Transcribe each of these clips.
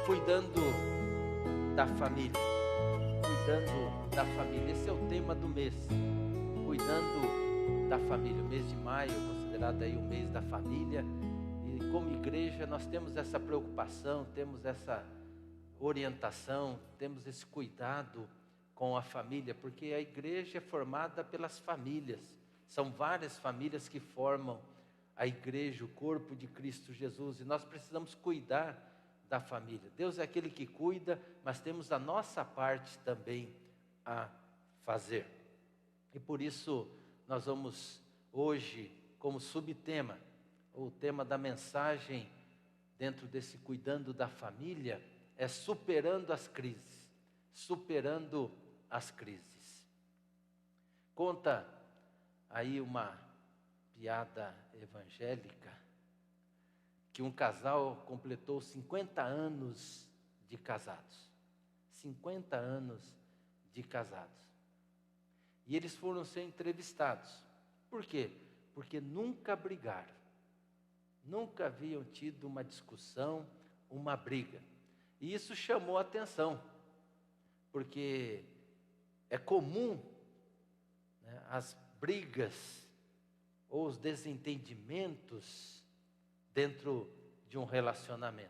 cuidando da família. Cuidando da família. Esse é o tema do mês. Cuidando da família. O mês de maio é considerado aí o mês da família. E como igreja nós temos essa preocupação, temos essa orientação, temos esse cuidado com a família, porque a igreja é formada pelas famílias. São várias famílias que formam a igreja, o corpo de Cristo Jesus, e nós precisamos cuidar da família. Deus é aquele que cuida, mas temos a nossa parte também a fazer. E por isso nós vamos hoje, como subtema, o tema da mensagem dentro desse cuidando da família é superando as crises. Superando as crises. Conta aí uma piada evangélica que um casal completou 50 anos de casados. 50 anos de casados. E eles foram ser entrevistados. Por quê? Porque nunca brigaram. Nunca haviam tido uma discussão, uma briga. E isso chamou a atenção, porque é comum, né, as brigas ou os desentendimentos dentro de um relacionamento.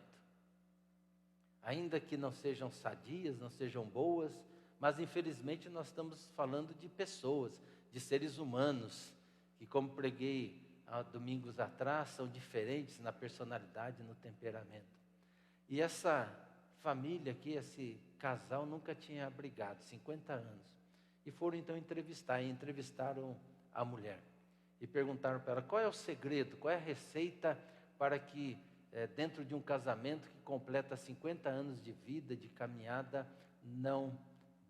Ainda que não sejam sadias, não sejam boas, mas infelizmente nós estamos falando de pessoas, de seres humanos, que como preguei há domingos atrás, são diferentes na personalidade, no temperamento. E essa família aqui, esse casal nunca tinha brigado, 50 anos. E foram então entrevistar, e entrevistaram a mulher. E perguntaram para ela, qual é o segredo, qual é a receita para que dentro de um casamento que completa 50 anos de vida, de caminhada, não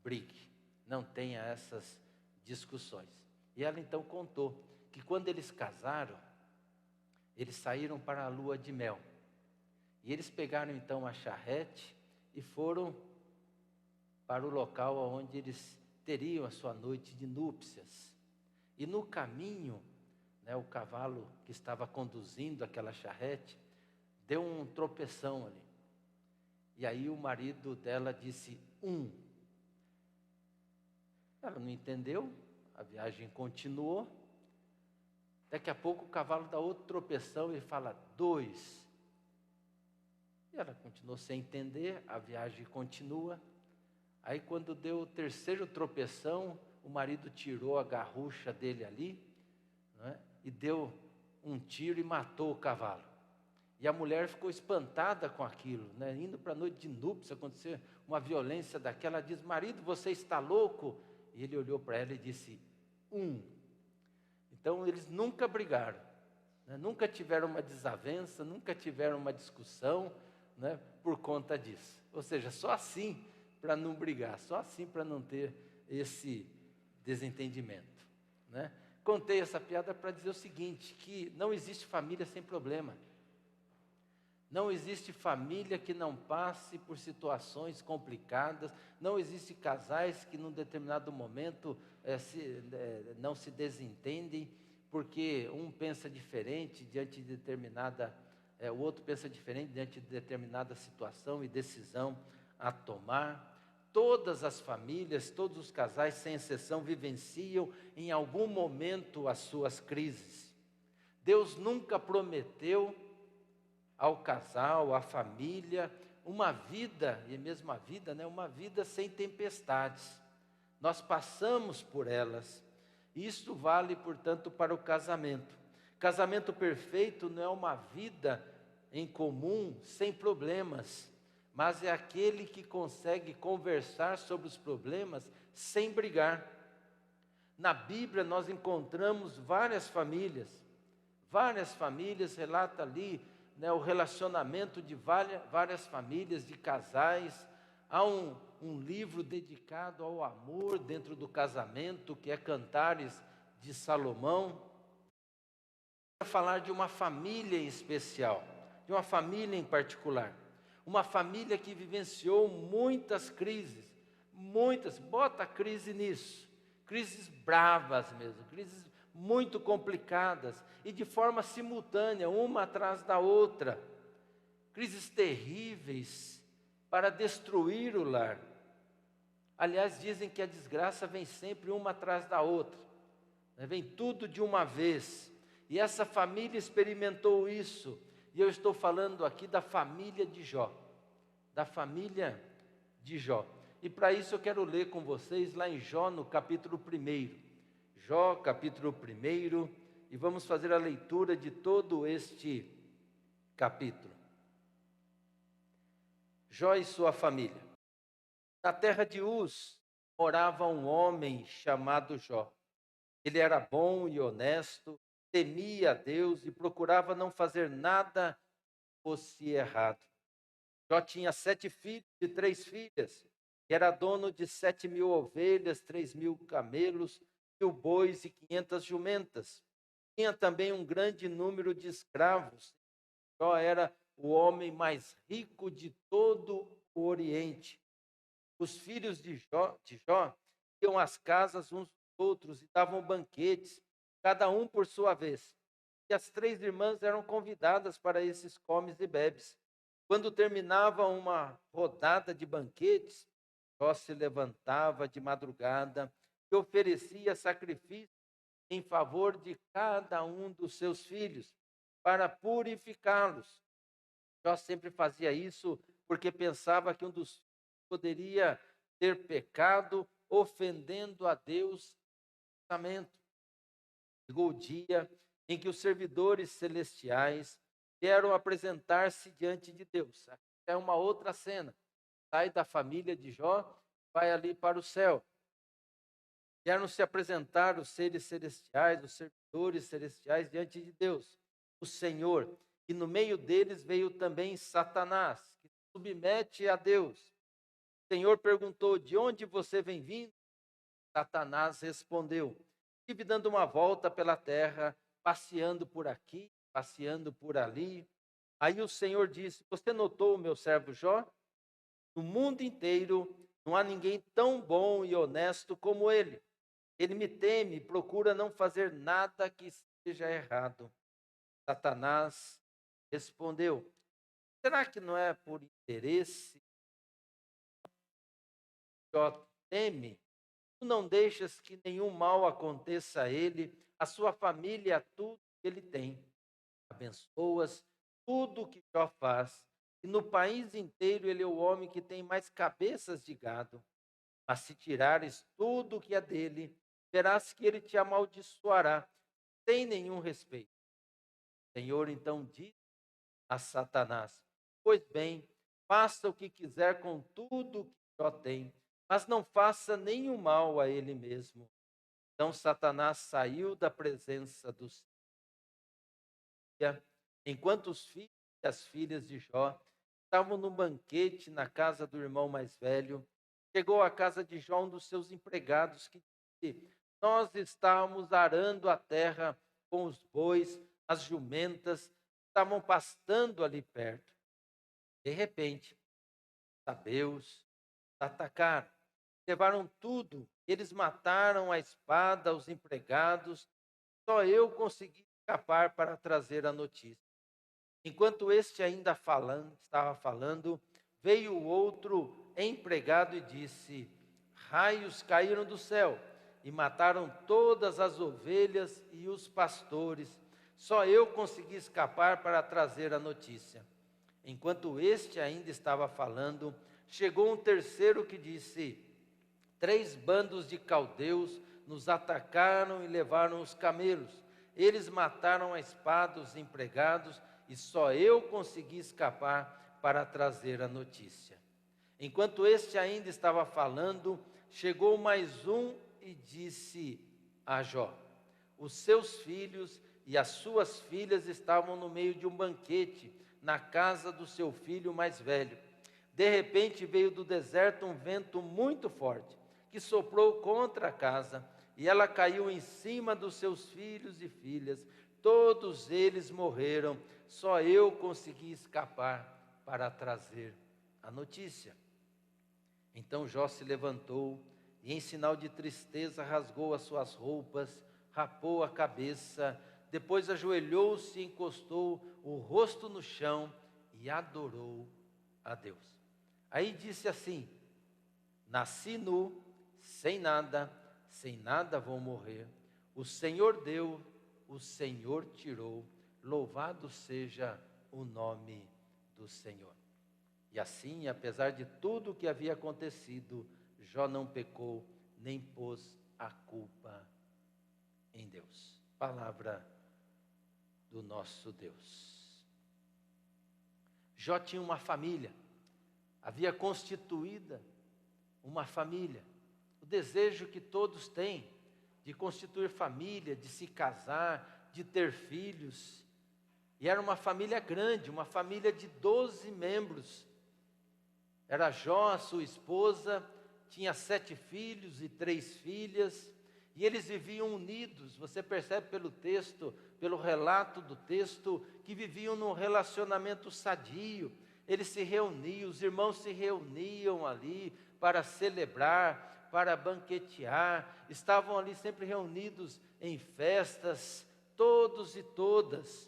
brigue, não tenha essas discussões. E ela então contou que quando eles casaram, eles saíram para a lua de mel. E eles pegaram então a charrete e foram para o local onde eles teriam a sua noite de núpcias. E no caminho, né, o cavalo que estava conduzindo aquela charrete deu um tropeção ali. E aí o marido dela disse, Ela não entendeu, a viagem continuou. Daqui a pouco o cavalo dá outro tropeção e fala, 2. E ela continuou sem entender, a viagem continua. Aí quando deu o terceiro tropeção, o marido tirou a garrucha dele ali, né, e deu um tiro e matou o cavalo. E a mulher ficou espantada com aquilo, né, indo para a noite de núpcias, aconteceu uma violência daquela, ela diz, marido, você está louco? E ele olhou para ela e disse, Então eles nunca brigaram, né, nunca tiveram uma desavença, nunca tiveram uma discussão, né, por conta disso. Ou seja, só assim para não brigar, só assim para não ter esse desentendimento, né? Contei essa piada para dizer o seguinte, que não existe família sem problema. Não existe família que não passe por situações complicadas, não existe casais que num determinado momento não se desentendem, porque um pensa diferente diante de determinada, o outro pensa diferente diante de determinada situação e decisão a tomar. Todas as famílias, todos os casais, sem exceção, vivenciam em algum momento as suas crises. Deus nunca prometeu ao casal, à família, uma vida, e mesmo a vida, né, uma vida sem tempestades. Nós passamos por elas. Isto vale, portanto, para o casamento. Casamento perfeito não é uma vida em comum, sem problemas, mas é aquele que consegue conversar sobre os problemas sem brigar. Na Bíblia nós encontramos várias famílias relata ali, né, o relacionamento de várias famílias, de casais. Há um livro dedicado ao amor dentro do casamento, que é Cantares de Salomão. Para falar de uma família em especial, de uma família em particular. Uma família que vivenciou muitas crises, bota crise nisso, crises bravas mesmo, crises muito complicadas e de forma simultânea, uma atrás da outra, crises terríveis para destruir o lar. Aliás, dizem que a desgraça vem sempre uma atrás da outra, né? Vem tudo de uma vez. E essa família experimentou isso. E eu estou falando aqui da família de Jó. Da família de Jó. E para isso eu quero ler com vocês lá em Jó, no capítulo 1. Jó, capítulo 1, e vamos fazer a leitura de todo este capítulo. Jó e sua família. Na terra de Uz morava um homem chamado Jó. Ele era bom e honesto, temia a Deus e procurava não fazer nada que fosse errado. Jó tinha 7 filhos e 3 filhas, e era dono de 7.000 ovelhas, 3.000 camelos, 1.000 bois e 500 jumentas. Tinha também um grande número de escravos. Jó era o homem mais rico de todo o Oriente. Os filhos de Jó iam às casas uns dos outros e davam banquetes, cada um por sua vez. E as 3 irmãs eram convidadas para esses comes e bebes. Quando terminava uma rodada de banquetes, Jó se levantava de madrugada e oferecia sacrifício em favor de cada um dos seus filhos, para purificá-los. Jó sempre fazia isso porque pensava que um dos filhos poderia ter pecado, ofendendo a Deus no casamento. Chegou o dia em que os servidores celestiais vieram apresentar-se diante de Deus. É uma outra cena. Sai da família de Jó, vai ali para o céu. Vieram se apresentar os seres celestiais, os servidores celestiais diante de Deus, o Senhor. E no meio deles veio também Satanás, que se submete a Deus. O Senhor perguntou: de onde você vem vindo? Satanás respondeu: estive dando uma volta pela terra, passeando por aqui, passeando por ali. Aí o Senhor disse: você notou o meu servo Jó? No mundo inteiro não há ninguém tão bom e honesto como ele. Ele me teme e procura não fazer nada que seja errado. Satanás respondeu: será que não é por interesse que Jó teme? Tu não deixas que nenhum mal aconteça a ele, a sua família, a tudo que ele tem. Abençoas tudo o que Jó faz, e no país inteiro ele é o homem que tem mais cabeças de gado. Mas se tirares tudo o que é dele, verás que ele te amaldiçoará, sem nenhum respeito. O Senhor então disse a Satanás: pois bem, faça o que quiser com tudo o que Jó tem, mas não faça nenhum mal a ele mesmo. Então Satanás saiu da presença do Senhor. Enquanto os filhos e as filhas de Jó estavam no banquete na casa do irmão mais velho, chegou à casa de Jó um dos seus empregados que disse: nós estávamos arando a terra com os bois, as jumentas, estavam pastando ali perto. De repente, sabeus atacaram, levaram tudo, eles mataram a espada os empregados, só eu consegui escapar para trazer a notícia. Enquanto este ainda estava falando, veio o outro empregado e disse: raios caíram do céu e mataram todas as ovelhas e os pastores. Só eu consegui escapar para trazer a notícia. Enquanto este ainda estava falando, chegou um terceiro que disse: 3 bandos de caldeus nos atacaram e levaram os camelos. Eles mataram a espada os empregados e só eu consegui escapar para trazer a notícia. Enquanto este ainda estava falando, chegou mais um e disse a Jó: os seus filhos e as suas filhas estavam no meio de um banquete, na casa do seu filho mais velho. De repente veio do deserto um vento muito forte, que soprou contra a casa, e ela caiu em cima dos seus filhos e filhas. Todos eles morreram, só eu consegui escapar para trazer a notícia. Então Jó se levantou e, em sinal de tristeza, rasgou as suas roupas, rapou a cabeça, depois ajoelhou-se e encostou o rosto no chão e adorou a Deus. Aí disse assim: nasci nu, sem nada vou morrer. O Senhor deu, o Senhor tirou, louvado seja o nome do Senhor. E assim, apesar de tudo o que havia acontecido, Jó não pecou, nem pôs a culpa em Deus. Palavra do nosso Deus. Jó tinha uma família, havia constituída uma família. O desejo que todos têm de constituir família, de se casar, de ter filhos. E era uma família grande, uma família de 12 membros. Era Jó, a sua esposa, tinha 7 filhos e 3 filhas, e eles viviam unidos. Você percebe pelo texto, pelo relato do texto, que viviam num relacionamento sadio. Eles se reuniam, os irmãos se reuniam ali para celebrar, para banquetear, estavam ali sempre reunidos em festas, todos e todas.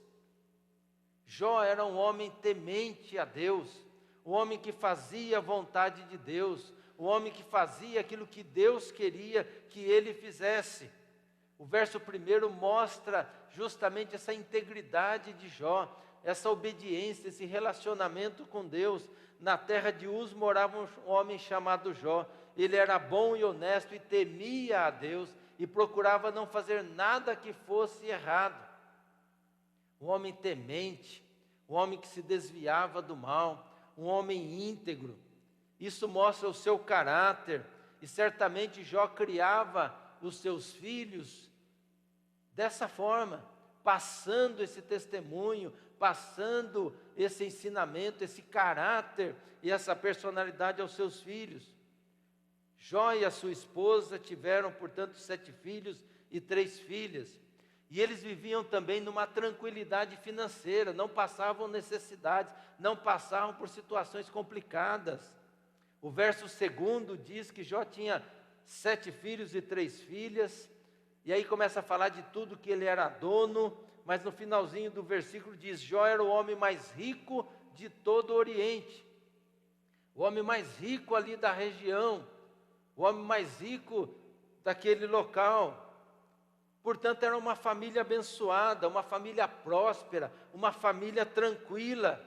Jó era um homem temente a Deus, um homem que fazia a vontade de Deus, um homem que fazia aquilo que Deus queria que ele fizesse. O verso 1 mostra justamente essa integridade de Jó, essa obediência, esse relacionamento com Deus. Na terra de Uz morava um homem chamado Jó. Ele era bom e honesto e temia a Deus e procurava não fazer nada que fosse errado. Um homem temente, um homem que se desviava do mal, um homem íntegro. Isso mostra o seu caráter, e certamente Jó criava os seus filhos dessa forma, passando esse testemunho, passando esse ensinamento, esse caráter e essa personalidade aos seus filhos. Jó e a sua esposa tiveram, portanto, 7 filhos e 3 filhas. E eles viviam também numa tranquilidade financeira, não passavam necessidades, não passavam por situações complicadas. O verso 2 diz que Jó tinha 7 filhos e 3 filhas, e aí começa a falar de tudo que ele era dono, mas no finalzinho do versículo diz: Jó era o homem mais rico de todo o Oriente, o homem mais rico ali da região, o homem mais rico daquele local. Portanto, era uma família abençoada, uma família próspera, uma família tranquila,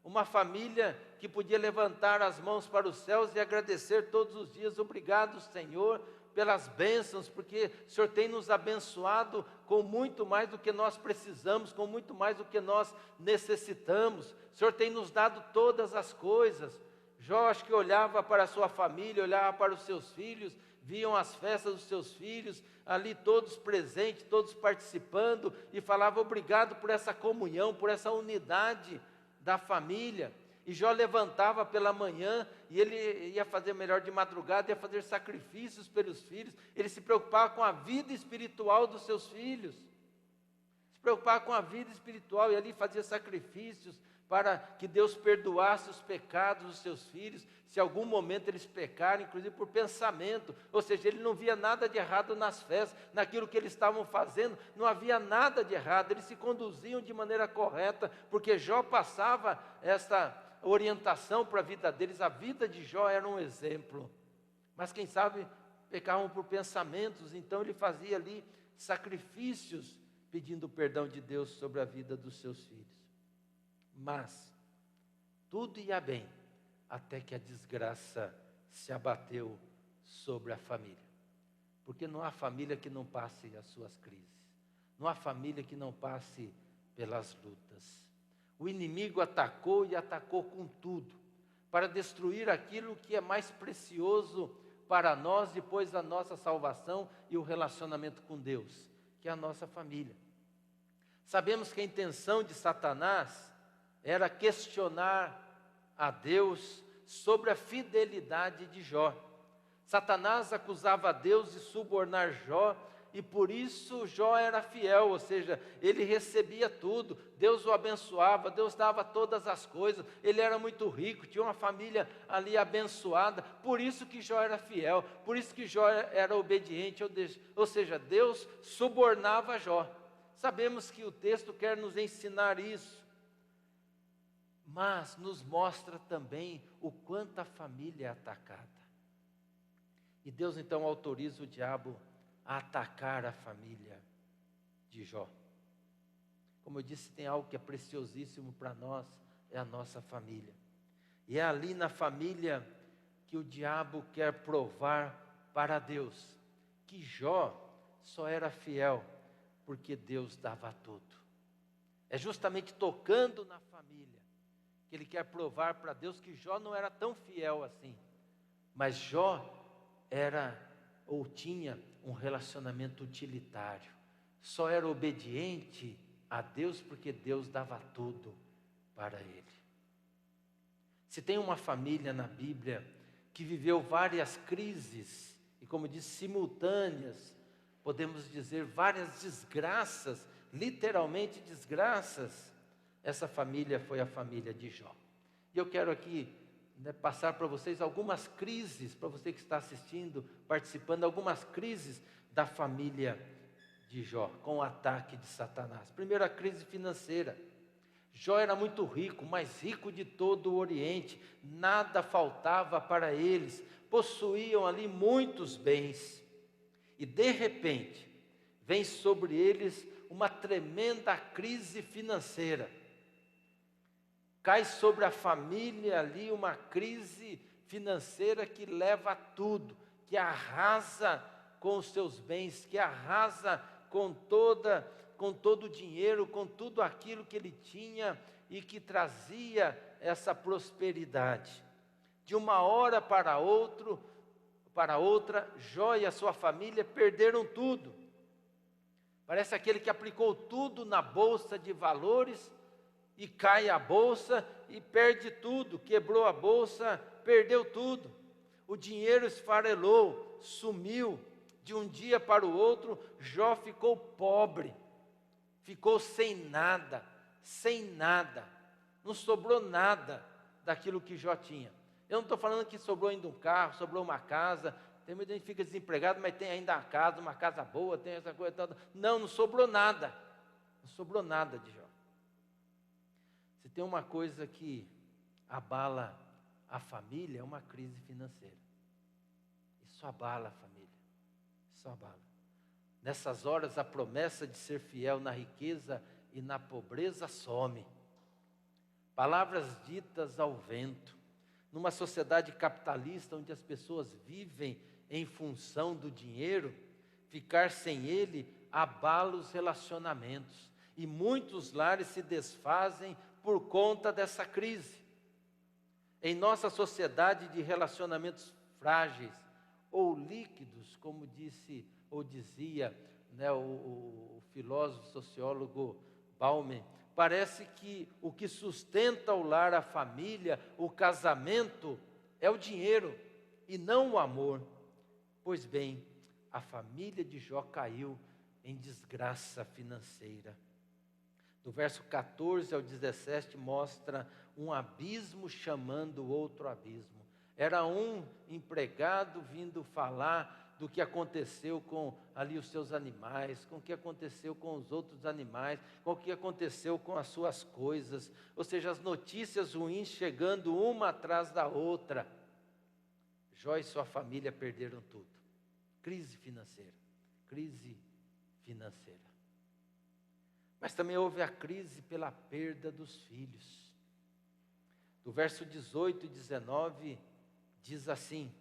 uma família que podia levantar as mãos para os céus e agradecer todos os dias: obrigado, Senhor, pelas bênçãos, porque o Senhor tem nos abençoado com muito mais do que nós precisamos, com muito mais do que nós necessitamos. O Senhor tem nos dado todas as coisas. Jó, acho que olhava para a sua família, olhava para os seus filhos, viam as festas dos seus filhos, ali todos presentes, todos participando, e falava: obrigado por essa comunhão, por essa unidade da família. E Jó levantava pela manhã, e ele ia fazer melhor de madrugada, ia fazer sacrifícios pelos filhos. Ele se preocupava com a vida espiritual dos seus filhos, se preocupava com a vida espiritual, e ali fazia sacrifícios para que Deus perdoasse os pecados dos seus filhos, se algum momento eles pecarem, inclusive por pensamento. Ou seja, ele não via nada de errado nas festas, naquilo que eles estavam fazendo, não havia nada de errado, eles se conduziam de maneira correta, porque Jó passava essa orientação para a vida deles. A vida de Jó era um exemplo, mas quem sabe pecavam por pensamentos, então ele fazia ali sacrifícios, pedindo perdão de Deus sobre a vida dos seus filhos. Mas tudo ia bem, até que a desgraça se abateu sobre a família. Porque não há família que não passe as suas crises, não há família que não passe pelas lutas. O inimigo atacou e atacou com tudo, para destruir aquilo que é mais precioso para nós depois da nossa salvação e o relacionamento com Deus, que é a nossa família. Sabemos que a intenção de Satanás era questionar a Deus sobre a fidelidade de Jó. Satanás acusava a Deus de subornar Jó, e por isso Jó era fiel, ou seja, ele recebia tudo, Deus o abençoava, Deus dava todas as coisas, ele era muito rico, tinha uma família ali abençoada, por isso que Jó era fiel, por isso que Jó era obediente, ou seja, Deus subornava Jó. Sabemos que o texto quer nos ensinar isso, mas nos mostra também o quanto a família é atacada. E Deus então autoriza o diabo a atacar a família de Jó. Como eu disse, tem algo que é preciosíssimo para nós, é a nossa família. E é ali na família que o diabo quer provar para Deus que Jó só era fiel porque Deus dava tudo. É justamente tocando na família que ele quer provar para Deus que Jó não era tão fiel assim. Mas Jó era ou tinha um relacionamento utilitário. Só era obediente a Deus porque Deus dava tudo para ele. Se tem uma família na Bíblia que viveu várias crises, e como disse, simultâneas, podemos dizer várias desgraças, literalmente desgraças, essa família foi a família de Jó. E eu quero aqui passar para vocês algumas crises, para você que está assistindo, participando, algumas crises da família de Jó, com o ataque de Satanás. Primeiro, a crise financeira. Jó era muito rico, mais rico de todo o Oriente, nada faltava para eles, possuíam ali muitos bens. E de repente, vem sobre eles uma tremenda crise financeira. Cai sobre a família ali uma crise financeira que leva a tudo, que arrasa com os seus bens, que arrasa com todo o dinheiro, com tudo aquilo que ele tinha e que trazia essa prosperidade. De uma hora para outra, Jó e a sua família perderam tudo. Parece aquele que aplicou tudo na bolsa de valores e cai a bolsa e perde tudo, quebrou a bolsa, perdeu tudo. O dinheiro esfarelou, sumiu. De um dia para o outro, Jó ficou pobre, ficou sem nada, não sobrou nada daquilo que Jó tinha. Eu não estou falando que sobrou ainda um carro, sobrou uma casa, tem muita gente que fica desempregado, mas tem ainda a casa, uma casa boa, tem essa coisa toda. Não sobrou nada de Jó. Se tem uma coisa que abala a família, é uma crise financeira. Isso abala a família. Isso abala. Nessas horas, a promessa de ser fiel na riqueza e na pobreza some. Palavras ditas ao vento. Numa sociedade capitalista, onde as pessoas vivem em função do dinheiro, ficar sem ele abala os relacionamentos. E muitos lares se desfazem por conta dessa crise. Em nossa sociedade de relacionamentos frágeis ou líquidos, como disse ou dizia o filósofo sociólogo Bauman, parece que o que sustenta o lar, a família, o casamento, é o dinheiro e não o amor. Pois bem, a família de Jó caiu em desgraça financeira. Do verso 14 ao 17 mostra um abismo chamando outro abismo. Era um empregado vindo falar do que aconteceu com ali os seus animais, com o que aconteceu com os outros animais, com o que aconteceu com as suas coisas, ou seja, as notícias ruins chegando uma atrás da outra. Jó e sua família perderam tudo. Crise financeira. Mas também houve a crise pela perda dos filhos. Do verso 18 e 19 diz assim: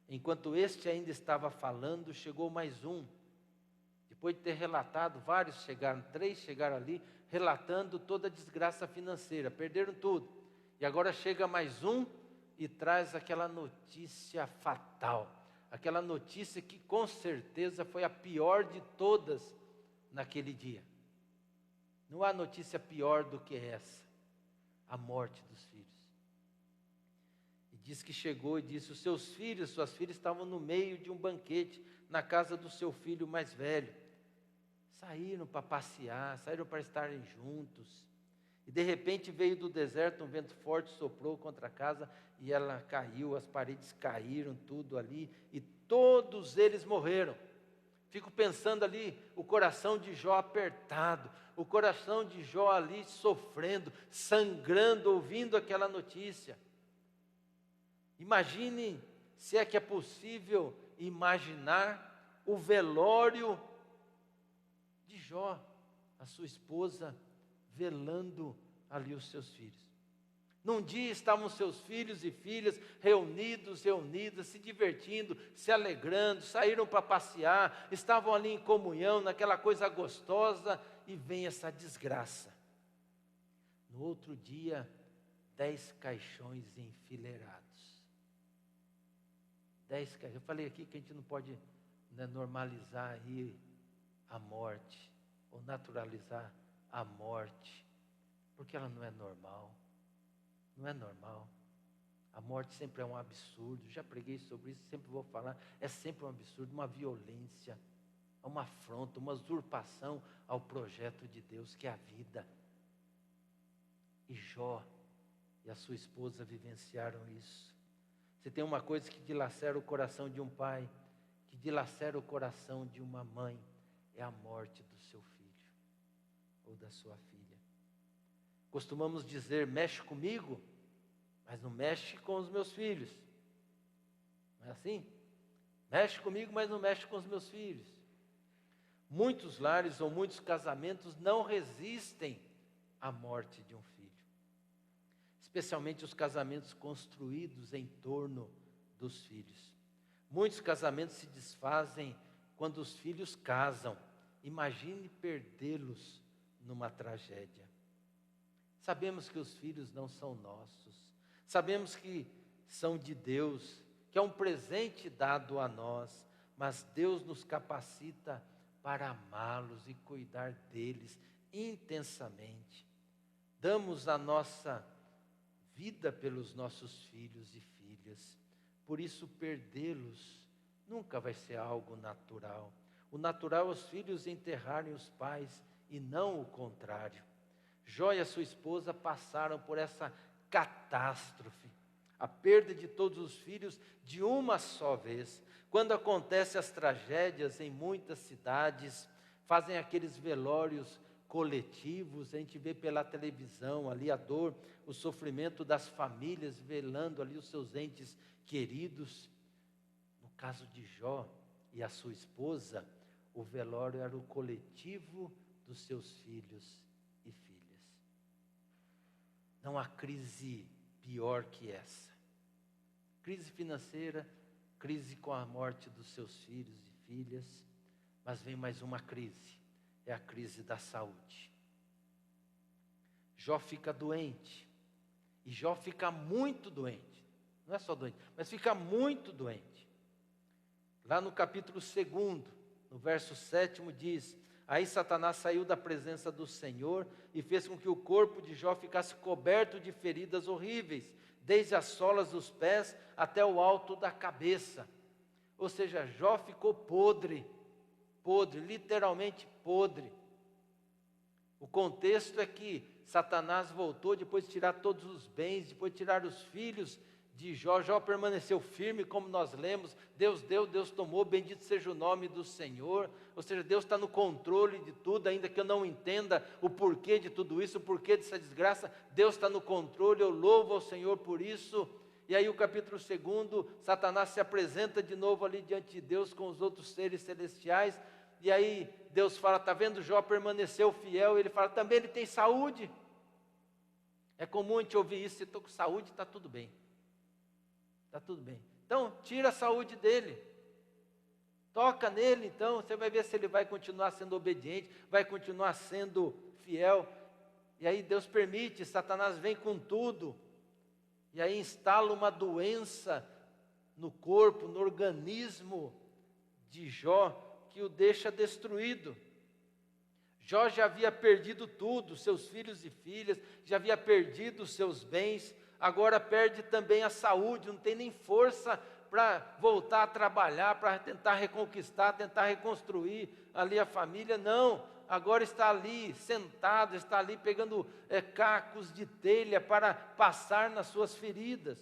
enquanto este ainda estava falando, chegou mais um. Depois de ter relatado, vários chegaram, 3 chegaram ali, relatando toda a desgraça financeira, perderam tudo. E agora chega mais um e traz aquela notícia fatal, aquela notícia que com certeza foi a pior de todas naquele dia. Não há notícia pior do que essa, a morte dos filhos. E diz que chegou e disse: os seus filhos, suas filhas estavam no meio de um banquete, na casa do seu filho mais velho. Saíram para passear, saíram para estarem juntos. E de repente veio do deserto um vento forte, soprou contra a casa e ela caiu, as paredes caíram, tudo ali, e todos eles morreram. Fico pensando ali, o coração de Jó apertado, o coração de Jó ali sofrendo, sangrando, ouvindo aquela notícia. Imagine, se é que é possível imaginar o velório de Jó, a sua esposa velando ali os seus filhos. Num dia estavam seus filhos e filhas reunidas, se divertindo, se alegrando, saíram para passear, estavam ali em comunhão, naquela coisa gostosa, e vem essa desgraça. No outro dia, 10 caixões enfileirados. 10 caixões. Eu falei aqui que a gente não pode normalizar aí a morte, ou naturalizar a morte, porque ela não é normal. Não é normal. A morte sempre é um absurdo. Já preguei sobre isso, sempre vou falar. É sempre um absurdo, uma violência, uma afronta, uma usurpação ao projeto de Deus, que é a vida. E Jó e a sua esposa vivenciaram isso. Se tem uma coisa que dilacera o coração de um pai, que dilacera o coração de uma mãe, é a morte do seu filho ou da sua filha. Costumamos dizer, mexe comigo, mas não mexe com os meus filhos. Não é assim? Mexe comigo, mas não mexe com os meus filhos. Muitos lares ou muitos casamentos não resistem à morte de um filho. Especialmente os casamentos construídos em torno dos filhos. Muitos casamentos se desfazem quando os filhos casam. Imagine perdê-los numa tragédia. Sabemos que os filhos não são nossos. Sabemos que são de Deus, que é um presente dado a nós. Mas Deus nos capacita para amá-los e cuidar deles intensamente. Damos a nossa vida pelos nossos filhos e filhas. Por isso, perdê-los nunca vai ser algo natural. O natural é os filhos enterrarem os pais e não o contrário. Jó e a sua esposa passaram por essa catástrofe, a perda de todos os filhos de uma só vez. Quando acontecem as tragédias em muitas cidades, fazem aqueles velórios coletivos, a gente vê pela televisão ali a dor, o sofrimento das famílias velando ali os seus entes queridos. No caso de Jó e a sua esposa, o velório era o coletivo dos seus filhos e filhas. Não há crise pior que essa. Crise financeira, crise com a morte dos seus filhos e filhas, mas vem mais uma crise, é a crise da saúde. Jó fica doente, e Jó fica muito doente, não é só doente, mas fica muito doente. Lá no capítulo 2, no verso 7 diz: aí Satanás saiu da presença do Senhor e fez com que o corpo de Jó ficasse coberto de feridas horríveis, desde as solas dos pés até o alto da cabeça. Ou seja, Jó ficou podre, literalmente podre. O contexto é que Satanás voltou depois de tirar todos os bens, depois de tirar os filhos de Jó. Jó permaneceu firme, como nós lemos. Deus deu, Deus tomou, bendito seja o nome do Senhor. Ou seja, Deus está no controle de tudo, ainda que eu não entenda o porquê de tudo isso, o porquê dessa desgraça. Deus está no controle, eu louvo ao Senhor por isso. E aí o capítulo 2, Satanás se apresenta de novo ali diante de Deus com os outros seres celestiais. E aí Deus fala, está vendo, Jó permaneceu fiel. Ele fala, também ele tem saúde. É comum a gente ouvir isso, se estou com saúde, está tudo bem. Está tudo bem. Então, tira a saúde dele. Toca nele, então, você vai ver se ele vai continuar sendo obediente, vai continuar sendo fiel. E aí Deus permite, Satanás vem com tudo. E aí instala uma doença no corpo, no organismo de Jó, que o deixa destruído. Jó já havia perdido tudo, seus filhos e filhas, já havia perdido os seus bens, agora perde também a saúde, não tem nem força para voltar a trabalhar, para tentar reconquistar, tentar reconstruir ali a família, não. Agora está ali sentado, está ali pegando cacos de telha para passar nas suas feridas.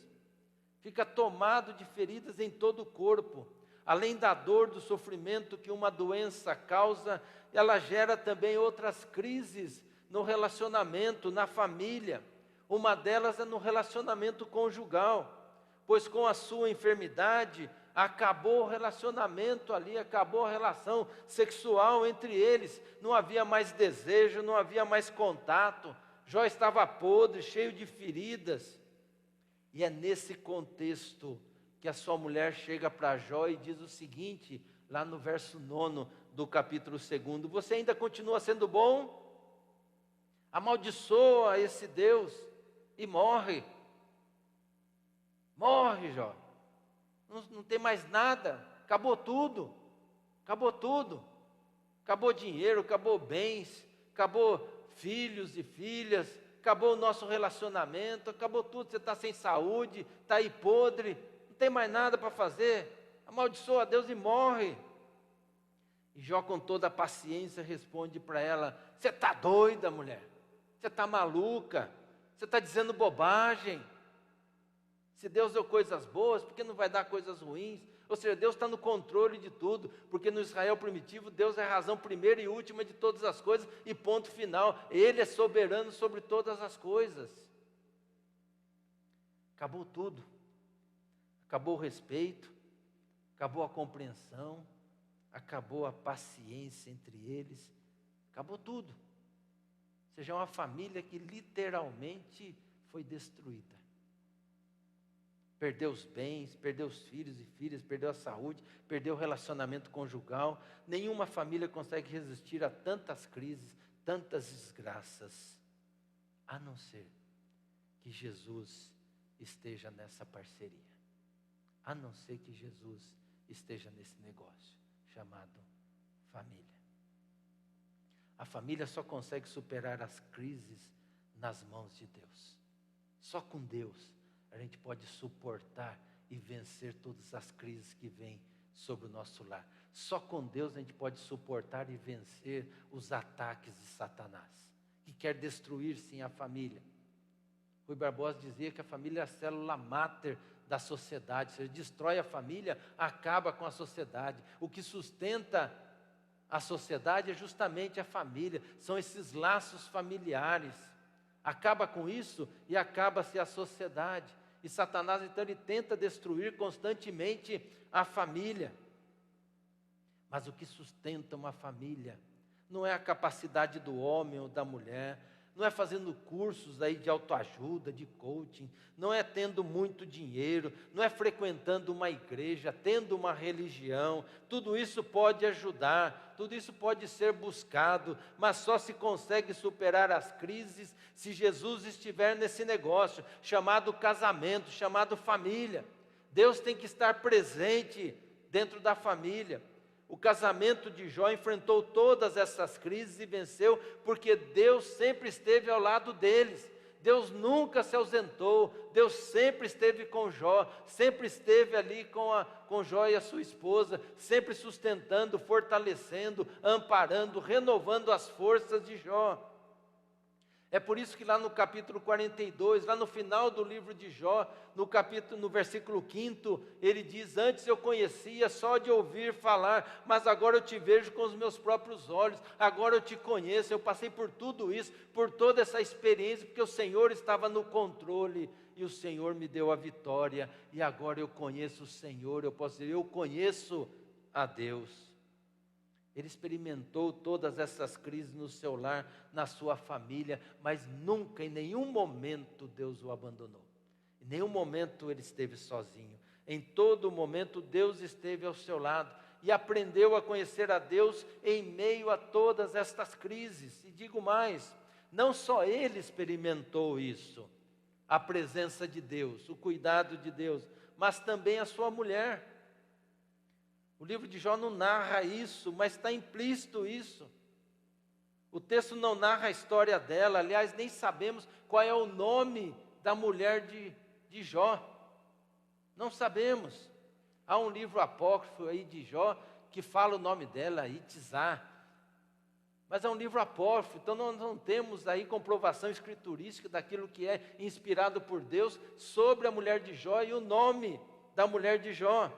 Fica tomado de feridas em todo o corpo. Além da dor, do sofrimento que uma doença causa, ela gera também outras crises no relacionamento, na família. Uma delas é no relacionamento conjugal, pois com a sua enfermidade, acabou o relacionamento ali, acabou a relação sexual entre eles. Não havia mais desejo, não havia mais contato. Jó estava podre, cheio de feridas. E é nesse contexto que a sua mulher chega para Jó e diz o seguinte, lá no verso 9 do capítulo 2: você ainda continua sendo bom? Amaldiçoa esse Deus e morre. Morre, Jó. Não tem mais nada, acabou tudo. Acabou tudo. Acabou dinheiro, acabou bens, acabou filhos e filhas, acabou o nosso relacionamento, acabou tudo. Você está sem saúde, está aí podre, não tem mais nada para fazer. Amaldiçoa a Deus e morre. E Jó, com toda a paciência, responde para ela: você está doida, mulher? Você está maluca? Você está dizendo bobagem? Se Deus deu coisas boas, por que não vai dar coisas ruins? Ou seja, Deus está no controle de tudo, porque no Israel primitivo, Deus é a razão primeira e última de todas as coisas, e ponto final. Ele é soberano sobre todas as coisas. Acabou tudo. Acabou o respeito, acabou a compreensão, acabou a paciência entre eles, acabou tudo. Ou seja, é uma família que literalmente foi destruída. Perdeu os bens, perdeu os filhos e filhas, perdeu a saúde, perdeu o relacionamento conjugal. Nenhuma família consegue resistir a tantas crises, tantas desgraças, a não ser que Jesus esteja nessa parceria. A não ser que Jesus esteja nesse negócio chamado família. A família só consegue superar as crises nas mãos de Deus. Só com Deus a gente pode suportar e vencer todas as crises que vêm sobre o nosso lar. Só com Deus a gente pode suportar e vencer os ataques de Satanás, que quer destruir sim a família. Rui Barbosa dizia que a família é a célula máter da sociedade. Se destrói a família, acaba com a sociedade. O que sustenta a sociedade é justamente a família, são esses laços familiares. Acaba com isso e acaba-se a sociedade. E Satanás, então, ele tenta destruir constantemente a família. Mas o que sustenta uma família não é a capacidade do homem ou da mulher, não é fazendo cursos aí de autoajuda, de coaching, não é tendo muito dinheiro, não é frequentando uma igreja, tendo uma religião. Tudo isso pode ajudar, tudo isso pode ser buscado, mas só se consegue superar as crises se Jesus estiver nesse negócio chamado casamento, chamado família. Deus tem que estar presente dentro da família. O casamento de Jó enfrentou todas essas crises e venceu, porque Deus sempre esteve ao lado deles. Deus nunca se ausentou, Deus sempre esteve com Jó, sempre esteve ali com Jó e a sua esposa, sempre sustentando, fortalecendo, amparando, renovando as forças de Jó. É por isso que lá no capítulo 42, lá no final do livro de Jó, no versículo 5, ele diz: antes eu conhecia só de ouvir falar, mas agora eu te vejo com os meus próprios olhos, agora eu te conheço, eu passei por tudo isso, por toda essa experiência, porque o Senhor estava no controle, e o Senhor me deu a vitória, e agora eu conheço o Senhor, eu posso dizer, eu conheço a Deus. Ele experimentou todas essas crises no seu lar, na sua família, mas nunca, em nenhum momento, Deus o abandonou. Em nenhum momento ele esteve sozinho. Em todo momento, Deus esteve ao seu lado e aprendeu a conhecer a Deus em meio a todas estas crises. E digo mais, não só ele experimentou isso, a presença de Deus, o cuidado de Deus, mas também a sua mulher. O livro de Jó não narra isso, mas está implícito isso. O texto não narra a história dela, aliás, nem sabemos qual é o nome da mulher de Jó. Não sabemos. Há um livro apócrifo aí de Jó que fala o nome dela, Itzá. Mas é um livro apócrifo, então nós não temos aí comprovação escriturística daquilo que é inspirado por Deus sobre a mulher de Jó e o nome da mulher de Jó.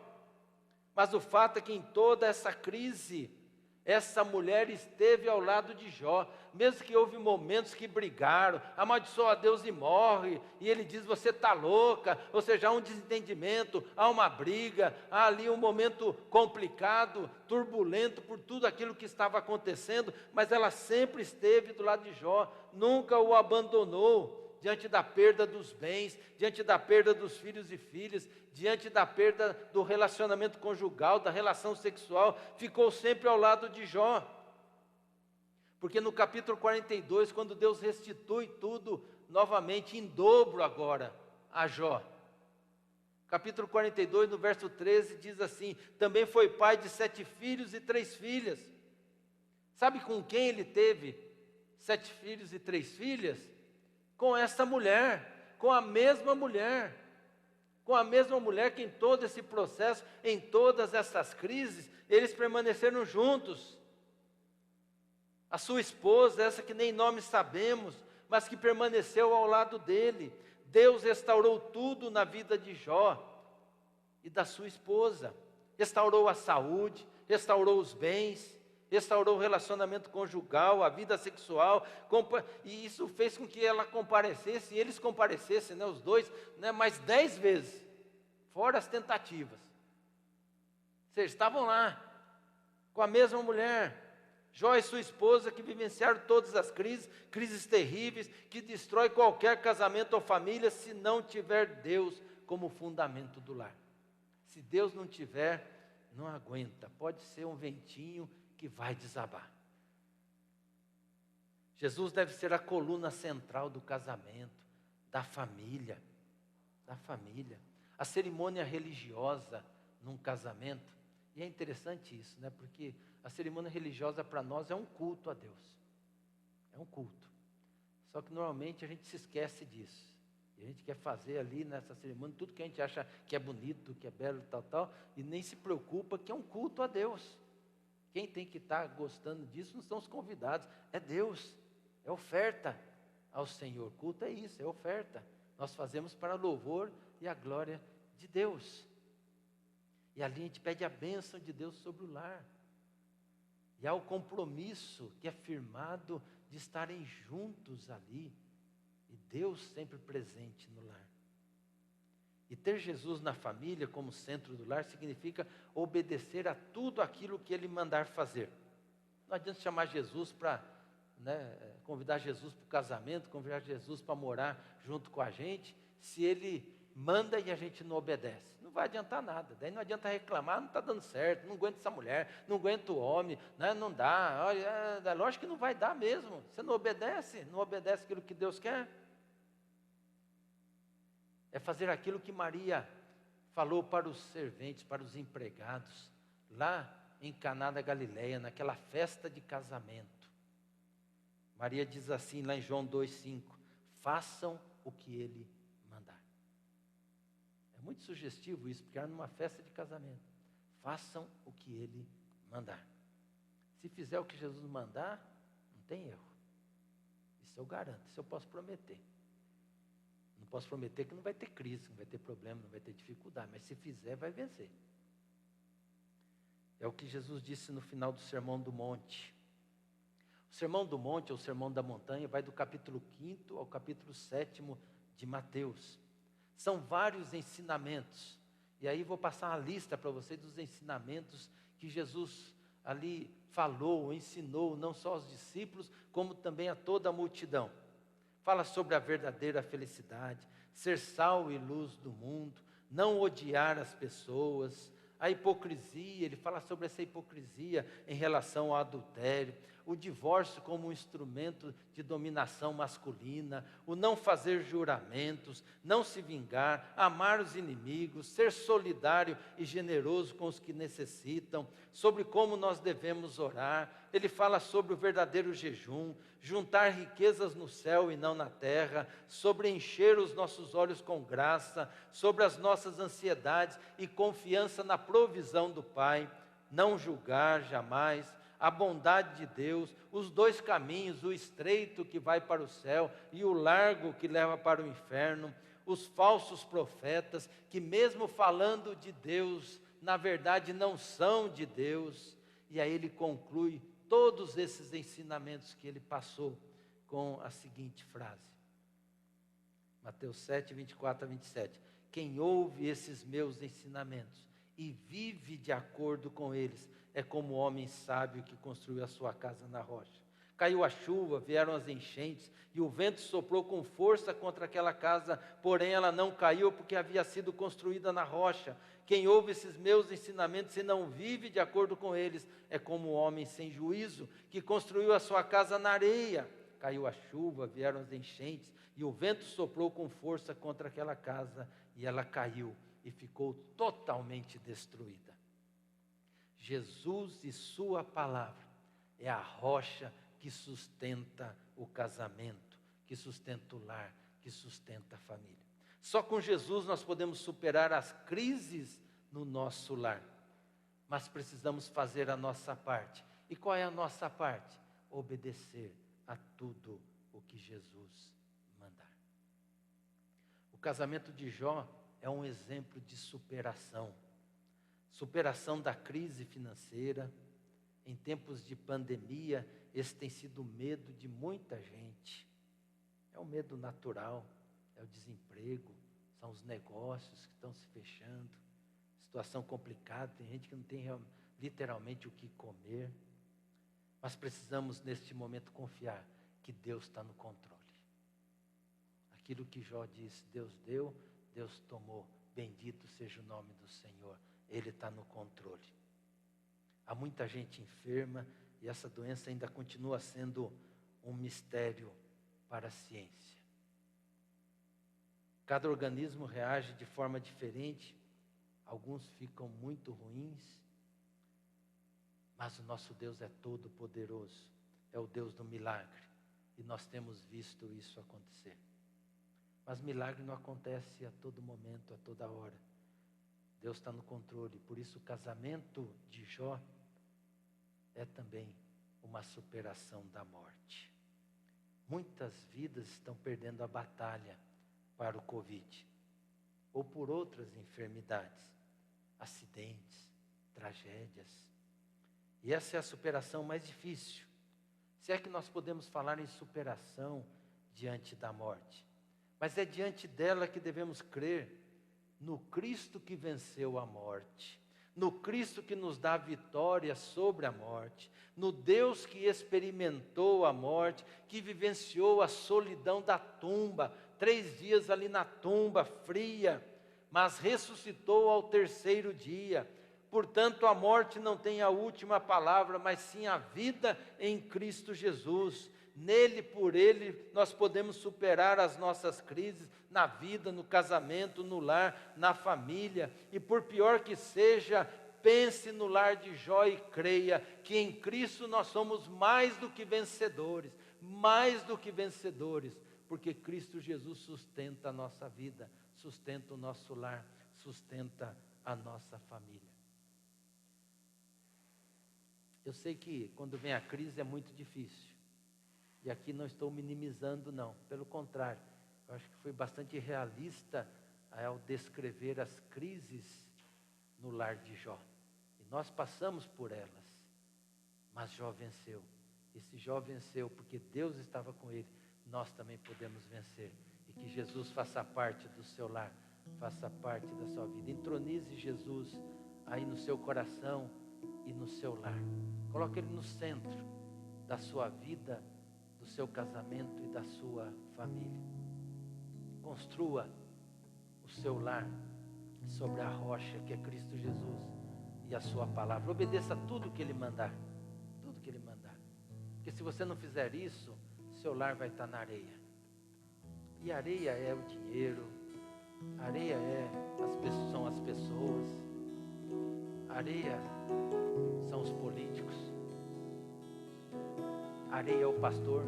Mas o fato é que em toda essa crise, essa mulher esteve ao lado de Jó, mesmo que houve momentos que brigaram, amaldiçoou a Deus e morre, e ele diz, você está louca, ou seja, há um desentendimento, há uma briga, há ali um momento complicado, turbulento por tudo aquilo que estava acontecendo, mas ela sempre esteve do lado de Jó, nunca o abandonou, diante da perda dos bens, diante da perda dos filhos e filhas, diante da perda do relacionamento conjugal, da relação sexual, ficou sempre ao lado de Jó. Porque no capítulo 42, quando Deus restitui tudo novamente, em dobro agora, a Jó. Capítulo 42, no verso 13, diz assim, também foi pai de 7 filhos e 3 filhas. Sabe com quem ele teve 7 filhos e 3 filhas? Com essa mulher, com a mesma mulher que em todo esse processo, em todas essas crises, eles permaneceram juntos. A sua esposa, essa que nem nome sabemos, mas que permaneceu ao lado dele. Deus restaurou tudo na vida de Jó e da sua esposa. Restaurou a saúde, restaurou os bens, restaurou o relacionamento conjugal, a vida sexual, e isso fez com que ela comparecesse, e eles comparecessem, os dois, mais 10 vezes, fora as tentativas. Vocês estavam lá, com a mesma mulher, Jó e sua esposa, que vivenciaram todas as crises terríveis, que destrói qualquer casamento ou família, se não tiver Deus como fundamento do lar. Se Deus não tiver, não aguenta, pode ser um ventinho que vai desabar. Jesus deve ser a coluna central do casamento, da família. A cerimônia religiosa num casamento, e é interessante isso, porque a cerimônia religiosa para nós é um culto a Deus. É um culto. Só que normalmente a gente se esquece disso. E a gente quer fazer ali nessa cerimônia tudo que a gente acha que é bonito, que é belo, tal, e nem se preocupa que é um culto a Deus. Quem tem que estar gostando disso não são os convidados, é Deus, é oferta ao Senhor. Culto é isso, é oferta. Nós fazemos para louvor e a glória de Deus. E ali a gente pede a bênção de Deus sobre o lar. E há o compromisso que é firmado de estarem juntos ali. E Deus sempre presente no lar. E ter Jesus na família como centro do lar significa obedecer a tudo aquilo que Ele mandar fazer. Não adianta chamar Jesus para, convidar Jesus para o casamento, convidar Jesus para morar junto com a gente, se Ele manda e a gente não obedece. Não vai adiantar nada, daí não adianta reclamar, não está dando certo, não aguento essa mulher, não aguento o homem, não dá, olha, lógico que não vai dar mesmo, você não obedece aquilo que Deus quer. É fazer aquilo que Maria falou para os serventes, para os empregados, lá em Caná da Galileia, naquela festa de casamento. Maria diz assim, lá em João 2,5, façam o que Ele mandar. É muito sugestivo isso, porque era numa festa de casamento. Façam o que Ele mandar. Se fizer o que Jesus mandar, não tem erro. Isso eu garanto, isso eu posso prometer. Não posso prometer que não vai ter crise, não vai ter problema, não vai ter dificuldade, mas se fizer, vai vencer. É o que Jesus disse no final do Sermão do Monte. O Sermão do Monte, ou o Sermão da Montanha, vai do capítulo 5º ao capítulo 7º de Mateus. São vários ensinamentos. E aí vou passar uma lista para vocês dos ensinamentos que Jesus ali falou, ensinou, não só aos discípulos, como também a toda a multidão. Fala sobre a verdadeira felicidade, ser sal e luz do mundo, não odiar as pessoas, a hipocrisia, ele fala sobre essa hipocrisia em relação ao adultério, o divórcio como um instrumento de dominação masculina, o não fazer juramentos, não se vingar, amar os inimigos, ser solidário e generoso com os que necessitam, sobre como nós devemos orar. Ele fala sobre o verdadeiro jejum, juntar riquezas no céu e não na terra, sobre encher os nossos olhos com graça, sobre as nossas ansiedades e confiança na provisão do Pai, não julgar jamais, a bondade de Deus, os 2 caminhos, o estreito que vai para o céu e o largo que leva para o inferno, os falsos profetas que mesmo falando de Deus na verdade não são de Deus. E aí ele conclui todos esses ensinamentos que ele passou com a seguinte frase. Mateus 7, 24 a 27. Quem ouve esses meus ensinamentos e vive de acordo com eles, é como o homem sábio que construiu a sua casa na rocha. Caiu a chuva, vieram as enchentes, e o vento soprou com força contra aquela casa, porém ela não caiu porque havia sido construída na rocha. Quem ouve esses meus ensinamentos e não vive de acordo com eles, é como o homem sem juízo, que construiu a sua casa na areia. Caiu a chuva, vieram as enchentes, e o vento soprou com força contra aquela casa, e ela caiu e ficou totalmente destruída. Jesus e sua palavra é a rocha que sustenta o casamento, que sustenta o lar, que sustenta a família. Só com Jesus nós podemos superar as crises no nosso lar, mas precisamos fazer a nossa parte. E qual é a nossa parte? Obedecer a tudo o que Jesus mandar. O casamento de Jó é um exemplo de superação. Superação da crise financeira. Em tempos de pandemia, esse tem sido o medo de muita gente. É um medo natural, é o desemprego, são os negócios que estão se fechando, situação complicada, tem gente que não tem literalmente o que comer. Mas precisamos neste momento confiar que Deus está no controle. Aquilo que Jó disse, Deus deu, Deus tomou, bendito seja o nome do Senhor, Ele está no controle. Há muita gente enferma e essa doença ainda continua sendo um mistério para a ciência. Cada organismo reage de forma diferente, alguns ficam muito ruins, mas o nosso Deus é todo poderoso, é o Deus do milagre, e nós temos visto isso acontecer. Mas milagre não acontece a todo momento, a toda hora. Deus está no controle, por isso o casamento de Jó é também uma superação da morte. Muitas vidas estão perdendo a batalha para o Covid, ou por outras enfermidades, acidentes, tragédias. E essa é a superação mais difícil. Se é que nós podemos falar em superação diante da morte. Mas é diante dela que devemos crer no Cristo que venceu a morte, no Cristo que nos dá vitória sobre a morte, no Deus que experimentou a morte, que vivenciou a solidão da tumba, 3 dias ali na tumba fria, mas ressuscitou ao 3º dia. Portanto, a morte não tem a última palavra, mas sim a vida em Cristo Jesus. Nele, por Ele, nós podemos superar as nossas crises na vida, no casamento, no lar, na família. E por pior que seja, pense no lar de Jó e creia que em Cristo nós somos mais do que vencedores, porque Cristo Jesus sustenta a nossa vida, sustenta o nosso lar, sustenta a nossa família. Eu sei que quando vem a crise é muito difícil. E aqui não estou minimizando, não. Pelo contrário, eu acho que foi bastante realista ao descrever as crises no lar de Jó. E nós passamos por elas, mas Jó venceu. E se Jó venceu porque Deus estava com ele, nós também podemos vencer. E que Jesus faça parte do seu lar, faça parte da sua vida. Entronize Jesus aí no seu coração e no seu lar. Coloque Ele no centro da sua vida, do seu casamento e da sua família. Construa o seu lar sobre a rocha que é Cristo Jesus e a sua palavra. Obedeça tudo que Ele mandar. Tudo que Ele mandar. Porque se você não fizer isso, seu lar vai estar na areia. E areia é o dinheiro, areia são as pessoas, areia são os políticos, areia é o pastor,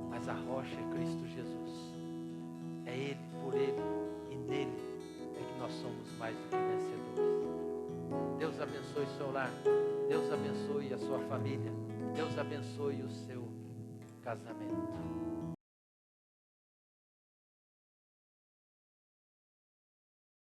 mas a rocha é Cristo Jesus. É Ele, por Ele e nele é que nós somos mais do que vencedores. Deus abençoe o seu lar, Deus abençoe a sua família, Deus abençoe o seu casamento.